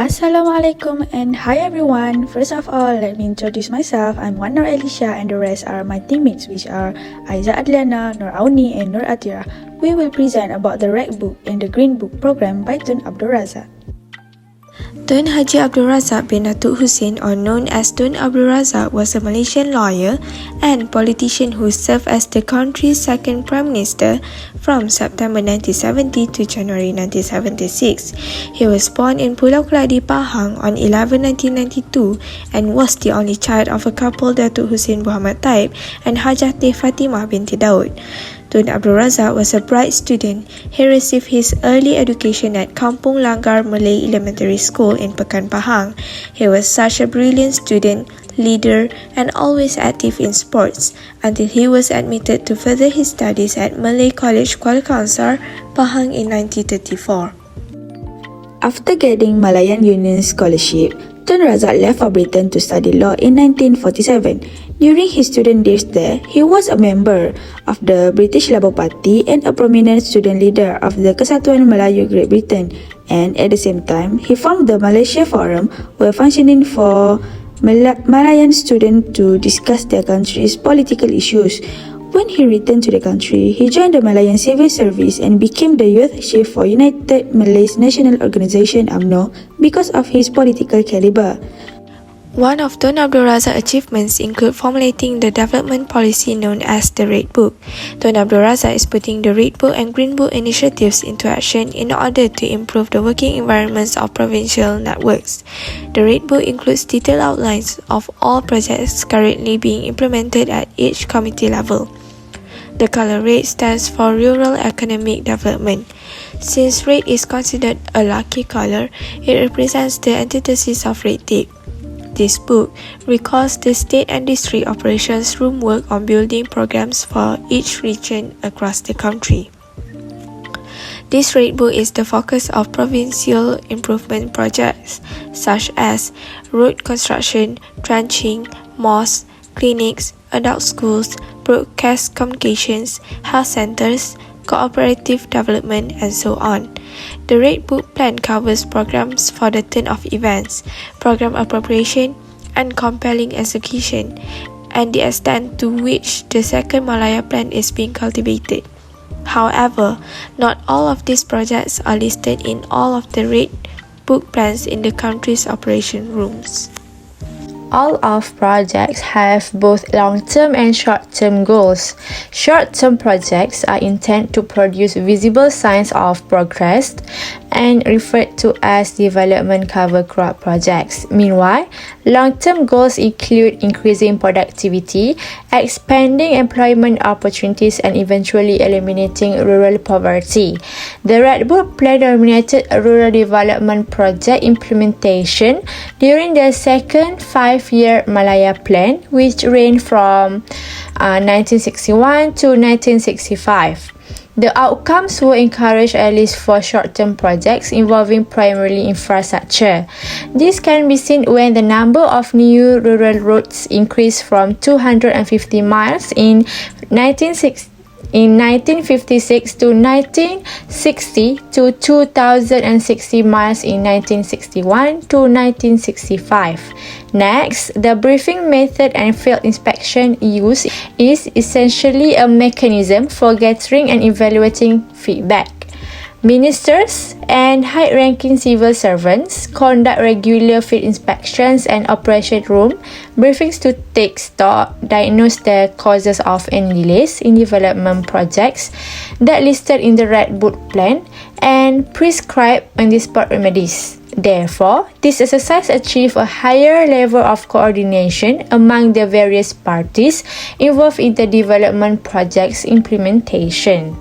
Assalamualaikum and hi everyone. First of all, let me introduce myself. I'm Wan Nur Elisha and the rest are my teammates, which are Aiza Adliana, Nur Auni and Nur Atira. We will present about the Red Book and the Green Book program by Tun Abdul Razak. Tun Haji Abdul Razak bin Datuk Hussein, or known as Tun Abdul Razak, was a Malaysian lawyer and politician who served as the country's second Prime Minister from September 1970 to January 1976. He was born in Pulau Keladi, Pahang on 11/1992 and was the only child of a couple, Datuk Hussein Muhammad Taib and Hajati Fatimah binti Daud. Tun Abdul Razak was a bright student. He received his early education at Kampung Langgar Malay Elementary School in Pekan, Pahang. He was such a brilliant student, leader, and always active in sports until he was admitted to further his studies at Malay College Kuala Kangsar, Pahang in 1934. After getting Malayan Union Scholarship, Tun Razak left for Britain to study law in 1947. During his student days there, he was a member of the British Labour Party and a prominent student leader of the Kesatuan Melayu Great Britain. And at the same time, he formed the Malaysia Forum, were functioning for Malayan students to discuss their country's political issues. When he returned to the country, he joined the Malayan Civil Service and became the youth chief for United Malays National Organisation UMNO because of his political caliber. One of Tun Abdul Razak's achievements include formulating the development policy known as the Red Book. Tun Abdul Razak is putting the Red Book and Green Book initiatives into action in order to improve the working environments of provincial networks. The Red Book includes detailed outlines of all projects currently being implemented at each committee level. The color red stands for Rural Economic Development. Since red is considered a lucky color, it represents the antithesis of red tape. This book recalls the state and district operations room work on building programs for each region across the country. This Red Book is the focus of provincial improvement projects such as road construction, trenching, mosques, clinics, adult schools, broadcast communications, health centers, cooperative development, and so on. The Red Book plan covers programs for the turn of events, program appropriation, and compelling execution, and the extent to which the second Malaya plan is being cultivated. However, not all of these projects are listed in all of the Red Book plans in the country's operation rooms. All of projects have both long-term and short-term goals. Short-term projects are intended to produce visible signs of progress and referred to as development cover crop projects. Meanwhile, long-term goals include increasing productivity, expanding employment opportunities, and eventually eliminating rural poverty. The Red Book plan dominated rural development project implementation during the second five-year Malaya plan, which ranged from 1961 to 1965. The outcomes were encouraged at least for short-term projects involving primarily infrastructure. This can be seen when the number of new rural roads increased from 250 miles in 1956 to 1960 to 2,060 miles in 1961 to 1965. Next, the briefing method and field inspection used is essentially a mechanism for gathering and evaluating feedback. Ministers and high-ranking civil servants conduct regular field inspections and operation room briefings to take stock, diagnose the causes of any delays in development projects that listed in the Red Book plan, and prescribe on-the-spot remedies. Therefore, this exercise achieved a higher level of coordination among the various parties involved in the development project's implementation.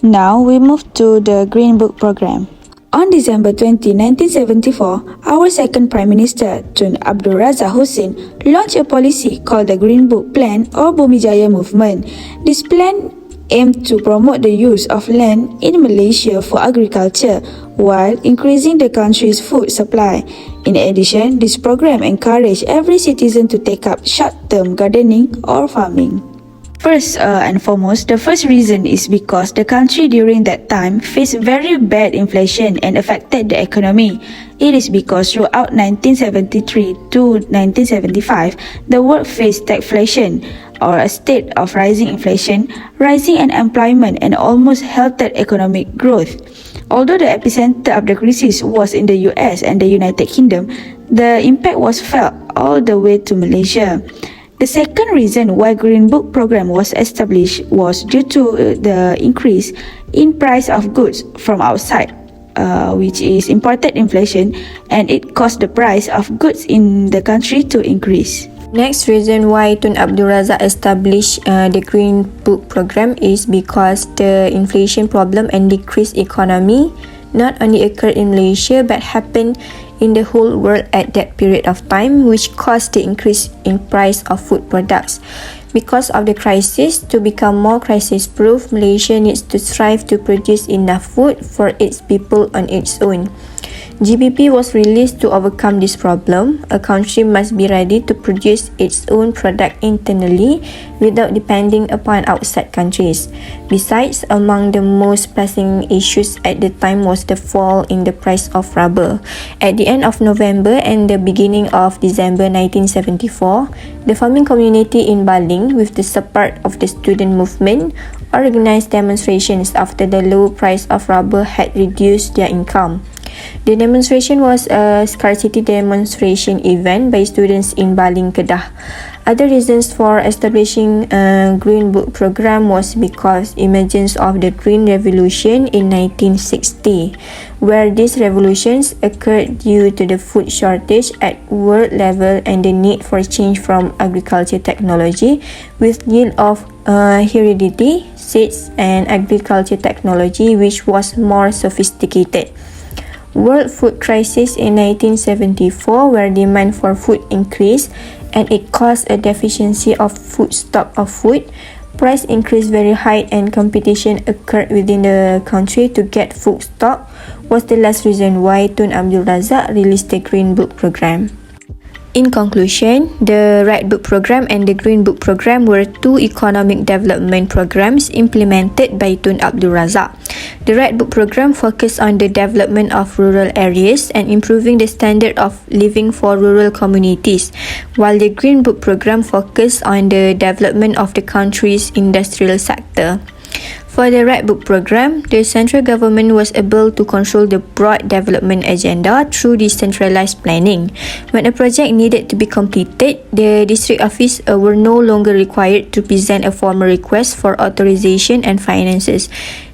Now we move to the Green Book program. On December 20, 1974, our second Prime Minister, Tun Abdul Razak Hussein, launched a policy called the Green Book Plan or Bumijaya Movement. This plan aimed to promote the use of land in Malaysia for agriculture while increasing the country's food supply. In addition, this program encouraged every citizen to take up short-term gardening or farming. First and foremost, the first reason is because the country during that time faced very bad inflation and affected the economy. It is because throughout 1973 to 1975, the world faced stagflation, or a state of rising inflation, rising unemployment, and almost halted economic growth. Although the epicenter of the crisis was in the US and the United Kingdom, the impact was felt all the way to Malaysia. The second reason why Green Book program was established was due to the increase in price of goods from outside, which is imported inflation, and it caused the price of goods in the country to increase. Next reason why Tun Abdul Razak established the Green Book program is because the inflation problem and decreased economy not only occurred in Malaysia but happened in the whole world at that period of time, which caused the increase in price of food products. Because of the crisis, to become more crisis-proof, Malaysia needs to strive to produce enough food for its people on its own. GBP was released to overcome this problem. A country must be ready to produce its own product internally without depending upon outside countries. Besides, among the most pressing issues at the time was the fall in the price of rubber. At the end of November and the beginning of December 1974, the farming community in Baling, with the support of the student movement, organized demonstrations after the low price of rubber had reduced their income. The demonstration was a scarcity demonstration event by students in Baling, Kedah. Other reasons for establishing a Green Book program was because emergence of the Green Revolution in 1960, where these revolutions occurred due to the food shortage at world level and the need for change from agriculture technology with yield of heredity, seeds, and agriculture technology which was more sophisticated. World food crisis in 1974, where demand for food increased and it caused a deficiency of food stock of food. Price increased very high and competition occurred within the country to get food stock was the last reason why Tun Abdul Razak released the Green Book program. In conclusion, the Red Book program and the Green Book program were two economic development programs implemented by Tun Abdul Razak. The Red Book program focused on the development of rural areas and improving the standard of living for rural communities, while the Green Book program focused on the development of the country's industrial sector. For the Red Book program, the central government was able to control the broad development agenda through decentralized planning. When a project needed to be completed, the district office were no longer required to present a formal request for authorization and finances.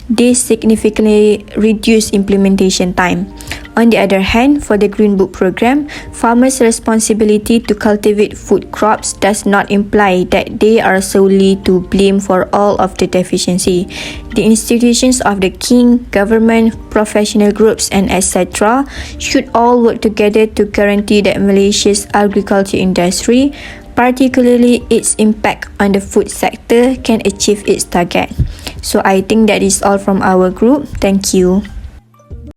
This significantly reduced implementation time. On the other hand, for the Green Book program, farmers' responsibility to cultivate food crops does not imply that they are solely to blame for all of the deficiency. The institutions of the king, government, professional groups, and etc. should all work together to guarantee that Malaysia's agriculture industry, particularly its impact on the food sector, can achieve its target. So I think that is all from our group. Thank you.